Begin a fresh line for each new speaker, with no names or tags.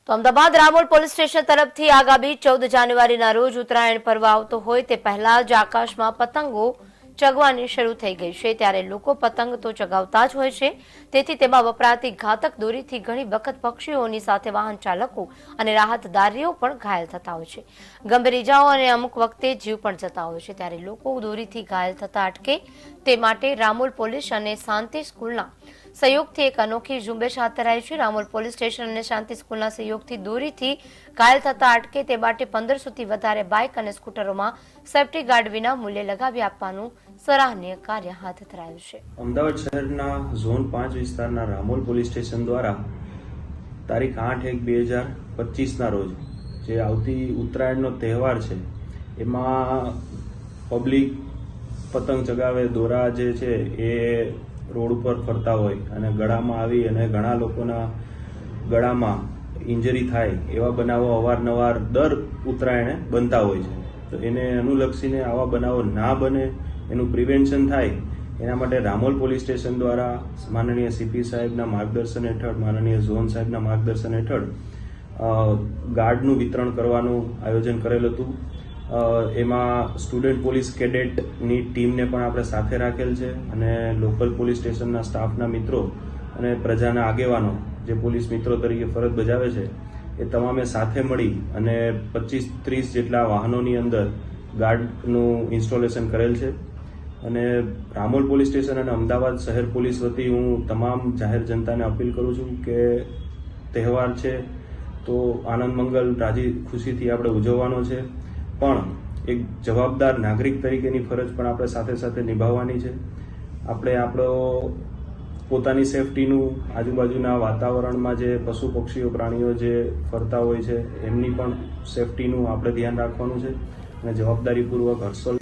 તો Ahmedabad Ramol police station તરફથી આગામી 14 જાન્યુઆરીના રોજ ઉત્તરાયણ પર્વ આવતો હોય તે પહેલા જ આકાશમાં પતંગો ચગવાની શરૂ થઈ ગઈ છે। ત્યારે લોકો પતંગ તો ચગાવતા જ હોય છે, તેથી તેમાં વપરાતી ઘાતક દોરીથી ઘણી વખત પક્ષીઓની સાથે વાહન ચાલકો અને રાહતદારીઓ પણ ઘાયલ થતા હોય છે। ગંભીર ઇજાઓ અને અમુક વખતે જીવ પણ જતા હોય છે। ત્યારે લોકો દોરીથી ઘાયલ થતા અટકે તે માટે રામોલ પોલીસ અને શાંતિ સ્કૂલના સહયોગથી એક અનોખી ઝુંબેશ હાથ ધરાઈ છે। રામોલ પોલીસ સ્ટેશન અને શાંતિ સ્કૂલના સહયોગથી દોરીથી ઘાયલ થતા અટકે તે માટે 1500થી વધારે બાઇક અને સ્કૂટરોમાં સેફટી ગાર્ડ વિના મૂલ્યે લગાવી આપવાનું સરાહનીય કાર્ય હાથ ધરાયું છે।
અમદાવાદ શહેરના ઝોન 5 વિસ્તારના રામોલ પોલીસ સ્ટેશન દ્વારા તારીખ 8/1/2025ના રોજ જે આવતી ઉત્તરાયણનો તહેવાર છે એમાં પબ્લિક પતંગ ચગાવે, દોરા જે છે એ રોડ ઉપર ફરતા હોય અને ગળામાં આવી અને ઘણા લોકોના ગળામાં ઇન્જરી થાય એવા બનાવો અવારનવાર દર ઉત્તરાયણે બનતા હોય છે। તો એને અનુલક્ષીને આવા બનાવો ના બને, એનું પ્રિવેન્શન થાય એના માટે રામોલ પોલીસ સ્ટેશન દ્વારા માનનીય સીપી સાહેબના માર્ગદર્શન હેઠળ, માનનીય ઝોન સાહેબના માર્ગદર્શન હેઠળ ગાર્ડનું વિતરણ કરવાનું આયોજન કરેલ હતું। એમાં સ્ટુડન્ટ પોલીસ કેડેટની ટીમને પણ આપણે સાથે રાખેલ છે અને લોકલ પોલીસ સ્ટેશનના સ્ટાફના મિત્રો અને પ્રજાના આગેવાનો જે પોલીસ મિત્રો તરીકે ફરજ બજાવે છે એ તમામે સાથે મળી અને 25-30 જેટલા વાહનોની અંદર ગાર્ડનું ઇન્સ્ટોલેશન કરેલ છે। અને રામોલ પોલીસ સ્ટેશન અને અમદાવાદ શહેર પોલીસ વતી હું તમામ જાહેર જનતાને અપીલ કરું છું કે તહેવાર છે તો આનંદ મંગલ રાજી ખુશીથી આપણે ઉજવવાનો છે, પણ એક જવાબદાર નાગરિક તરીકેની ફરજ પણ આપણે સાથે સાથે નિભાવવાની છે। આપણે આપણો પોતાની સેફટીનું, આજુબાજુના વાતાવરણમાં જે પશુ પક્ષીઓ પ્રાણીઓ જે ફરતા હોય છે એમની પણ સેફટીનું આપણે ધ્યાન રાખવાનું છે અને જવાબદારીપૂર્વક હર્ષોલ્લાસ